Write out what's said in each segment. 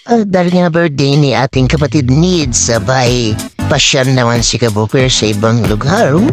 Dahil nga birthday ni ating kapatid Needs, sabay pasyal naman si Kabuker sa ibang lugar. Uy!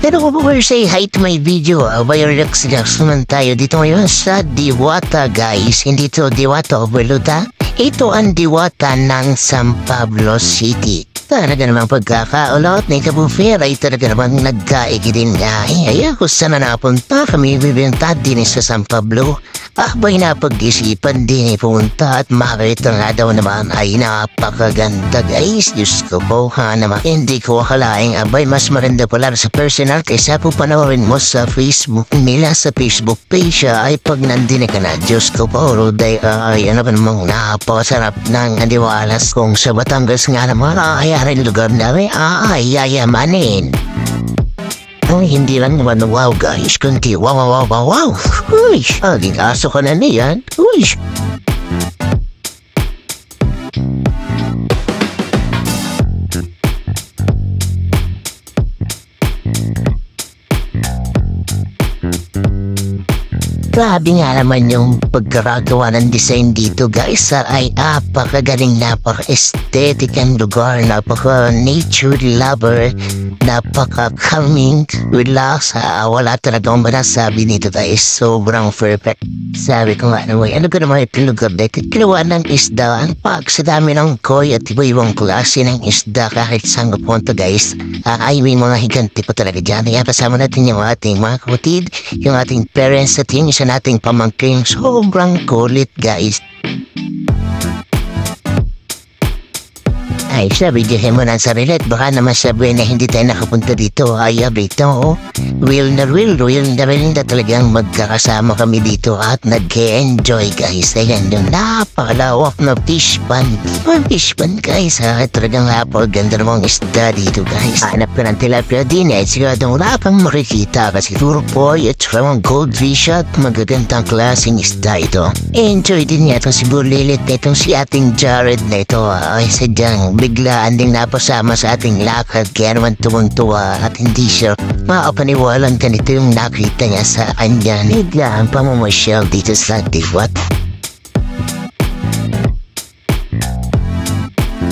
Pero Kabuker, say hi to my video. Abay, relax naman tayo dito ngayon sa Diwata, guys. Hindi to Diwata Overload, ha? Ito ang Diwata ng San Pablo City. Talaga namang pagkakaulot ni Kabufer ay talaga namang nagkaigi din nga. Ay, kung saan na napunta kami bibenta din sa San Pablo. Abay, napag-isipan din pumunta at makita nga daw naman ay napakaganda, guys. Diyos ko po, ha naman. Hindi ko akalaing abay mas maganda pala sa personal kaysa po panoorin mo sa Facebook nila sa Facebook page ay pag nandini ka na. Diyos ko po, Ruday, ay ano ba namang napakasarap ng adiwalas kung sa Batangas nga naman ay aring lugar namin ay yayamanin. Ay, hindi lang naman wow, guys, kundi wow. Uy, aging aso ka na niyan. Uy. Grabe nga naman yung pagkakagawa ng design dito, guys. Ay napakagaling, napaka-aesthetic ang lugar, napaka-nature lover, napaka-calming, relax. Wala talagang manasabi nito, guys. Sobrang perfect. Sabi ko nga naman, ano ka naman itong lugar dito? Kiluwa ng isda, ang pag sa dami ng koy at iba-ibang klase ng isda kahit saan punta, guys. Ay may mga higanti pa talaga dyan. Kaya kasama natin yung ating mga kapatid, yung ating parents at yung isa nating pamangking. Sobrang kulit, guys. Ay, sabi diyan mo ng sarili at baka naman sabi na hindi tayo nakapunta dito. Ay, abito, oh. Real na talagang magkakasama kami dito at nag-enjoy, guys. Ayan yung napakalawak na fish pond. Fish pond, guys, ha? Talagang napakaganda namang isda dito, guys. Hanap ka ng tilapia din, eh. Siguradong wala kang makikita kasi puro po at mga goldfish at magagandang klaseng isda ito. Enjoy din niya itong si Bulilit na itong si ating Jared na ito. Ay, sadyang biglaan ding napasama sa ating lakad kaya naman tumungtuwa at hindi siya makapaniwalang ganito yung nakita niya sa kanya. Biglaan pamamasyal dito sa Diwata.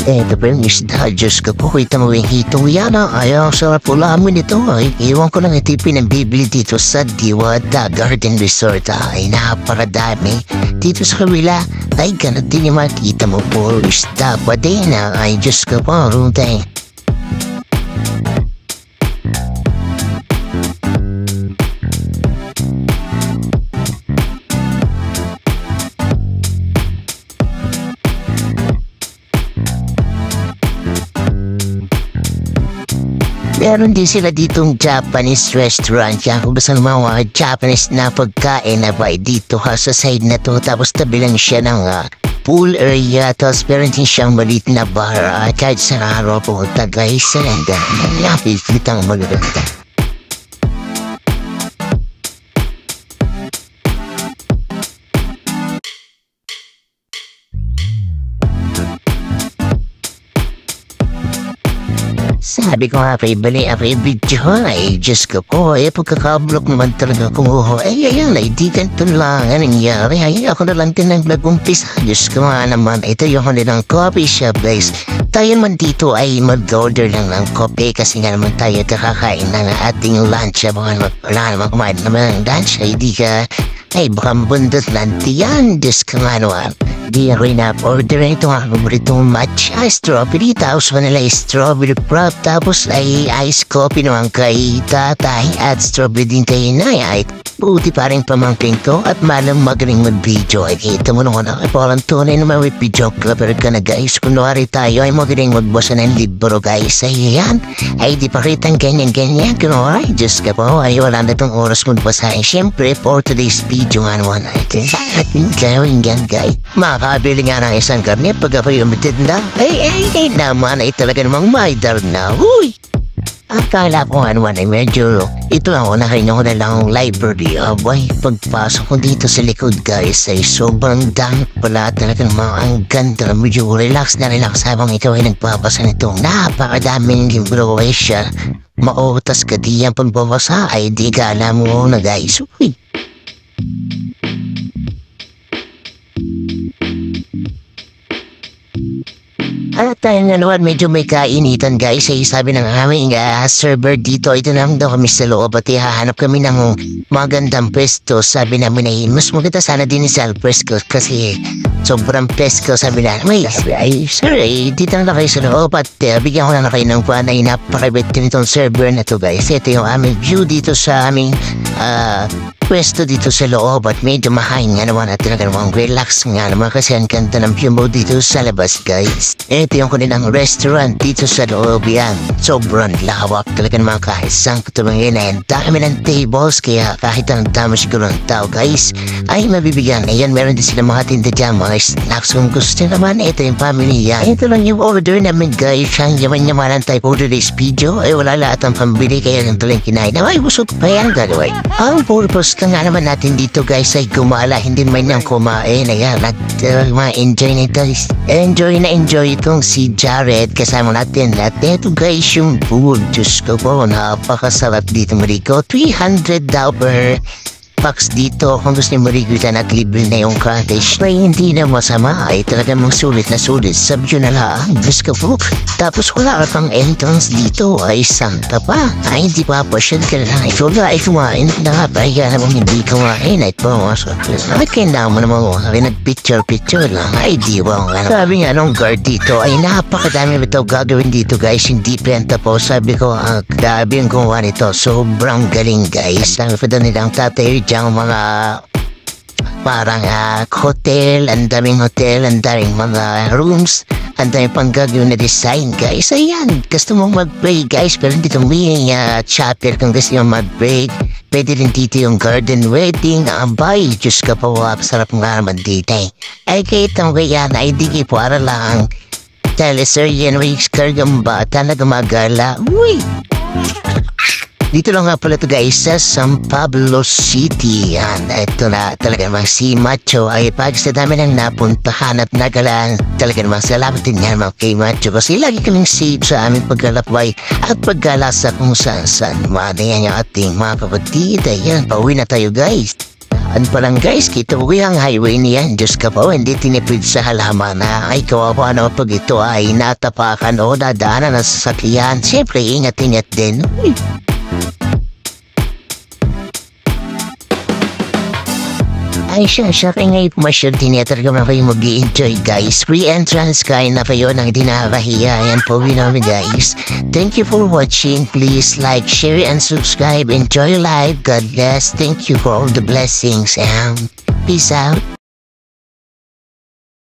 Ito pa yung isda, Diyos ko po, kita mo yung hitong yan, ayaw sarap ulamin ito, ay iwan ko lang ito yung pinambibili dito sa Diwata Garden Resort, ay naparadami. Dito sa kabila, ay ganun din yung makita mo po, isda pa din, ay Diyos ko po, Ruday. Meron din sila ditong Japanese restaurant. Kaya kung gusto ng mga Japanese na pagkain na ba dito ha sa side na to. Tapos tabi lang siya ng pool area. Tapos meron din siyang maliit na bar. Kahit sa araw po guys. Salanda. Napipitang magaganda. Sabi ko nga bali video ay Diyos ko po pagkakablog naman talaga kumuho ayan ay di ganito lang nangyari ay ako na lang din ang nag-umpisa. Diyos ko nga naman ito yung kanilang coffee shop, guys. Tayo naman dito ay mag-order lang ng coffee kasi nga naman tayo kakakain ng ating lunch. Wala naman kumain naman ng lunch ay di ka ay baka bundot lanti yan. Diyos ko nga naman di rin order ito ang paboritong matcha strawberry tapos vanilla strawberry prop tapos ay ice coffee naman kay tatay at strawberry din kay inay. Buti pa rin pamangkin ko at malang magaling mag-video. Ay kita mo naman ako parang tunay naman with video clubber ka na, guys. Kunwari tayo ay magaling magbasa ng libro, guys. Ay yan ay di pa kitang ganyan kunwari Diyos ka po ay wala na itong oras magbasa. Siyempre for today's video nga naman ay ating gawin yan, guys. Makakabili nga ng isang karne pag ako yung matanda. Ay naman ay talaga namang maidar na. Uy! Akala ko ano ay medyo ito ako nakain ko na lang library. Abay, pagpasok ko dito sa likod, guys ay sobrang dami pala talaga naman ang ganda. Medyo relax habang ikaw ay nagpapasa nitong napakadaming libro ay siya. Mautas ka di ang pagbabasa ay di ka alam mo na, guys. Uy! tayo nga naman medyo may kainitan guys. Ay sabi ng aming server dito. Ito lang daw kami sa loob at hahanap kami ng magandang pwesto. Sabi namin ay mas maganda sana din sa pwesto kasi sobrang pwesto. Sabi namin ay sir dito lang kayo sa loob at bigyan ko na kayo ng kuha na napakabit nitong server na to guys. Ito yung aming view dito sa aming pwesto dito sa loob at medyo mahain nga naman at talaga namang relax nga naman kasi ang ganda ng view mo dito sa labas guys. Ito yung kanilang restaurant dito sa loob yan. Sobrang lawak talaga naman kahit saan katumangin and dami ng tables kaya kahit ang dami siguro ng tao guys ay mabibigyan. Ayan meron din sila mga tinda dyan mga snacks kung gusto naman. Ito yung family yan. Ito lang yung order namin guys. Ang yaman-yamanan tayo order this video ay wala lahat ang pambili kaya ganito lang kinain. Ay busog pa yan gagawin. Ang purpose ka nga naman natin dito guys ay gumala hindi man nang kumain. Ayan at ma-enjoy na guys. Enjoy itong si Jared kasama natin at ito guys yung food. Diyos ko po napakasarap dito Marico. 300 daw per box dito kung gusto niyo marigutan at libre na yung cottage ay hindi na masama ay talaga mong sulit na sulit sa view na lang Diyos ko po tapos wala pang entrance dito ay santa pa ay hindi pa pasyon ka na ito na ay kumain na nga pa kaya namang hindi kumain ay pumasok bakit kailangan mo naman ay nagpicture lang ay di ba sabi nga nung guard dito ay napakadami ba ito gagawin dito guys hindi penta po sabi ko grabe yung gumawa nito sobrang galing guys dami pa doon nilang tatay diyang mga parang hotel, ang daming mga rooms, ang daming pang gagawin na design guys. Ayan, gusto mong mag-break guys, pero dito may chapter kung gusto mong mag-break. Pwede rin dito yung garden wedding, abay, Diyos ka po, sarap nga naman dito ay kahit ang kaya na hindi po para lang sir, yan may kargang bata na gumagala. Uy! Dito lang nga pala ito guys sa San Pablo City. Yan, ito na talaga namang si Macho ay pag sa dami ng napuntahan at nagalaan. Talaga namang salamat din yan mga kay Macho kasi lagi kaming safe sa aming paglalakbay at paggala sa kung saan yan yung ating mga kapatid. Ayan, pauwi na tayo guys. Ano pa lang guys, kita ko yung highway niyan. Diyos ka po, hindi tinipid sa halaman na ay kawawa na pag ito ay natapakan o dadaanan ng sasakyan. Siyempre, ingat-ingat din. Ay siya kaya ngayon pumasyon tinatarga na kayo mag-i-enjoy guys. Free entrance kain na kayo ng dinakahiya. Ayan po namin guys. Thank you for watching. Please like, share, and subscribe. Enjoy live. God bless. Thank you for all the blessings and peace out.